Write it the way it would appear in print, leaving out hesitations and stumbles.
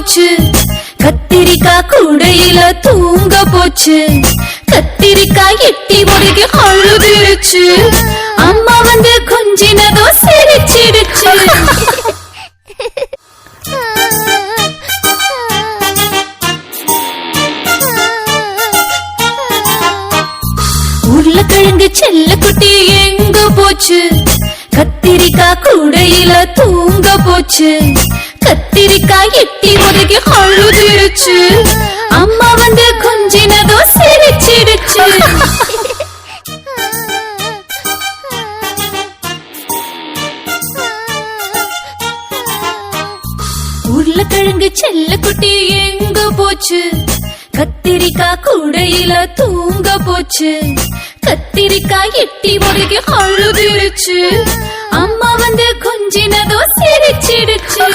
போச்சு, கத்திரிக்காய் கூடையில தூங்க போச்சு, கத்திரிக்காய் எட்டி முருகி அழுதுருச்சு, அம்மா வந்து கொஞ்சினதோ சிரிச்சிடுச்சு. உருளைக்கிழங்கு செல்லக்குட்டி எங்க போச்சு, கத்திரிக்காய் கூடையில தூங்க போச்சு, கத்திரிக்காய் எட்டி முருகி அழுதுருச்சு, அம்மா வந்து கொஞ்சினதோ சிரிச்சிடுச்சு. உருளைக்கிழங்கு செல்லக்குட்டி எங்க போச்சு, கத்திரிக்காய் கூடையில தூங்க போச்சு, கத்திரிக்காய் எட்டி முருகி அழுதுருச்சு, அம்மா வந்து கொஞ்சினதோ சிரிச்சிடுச்சு.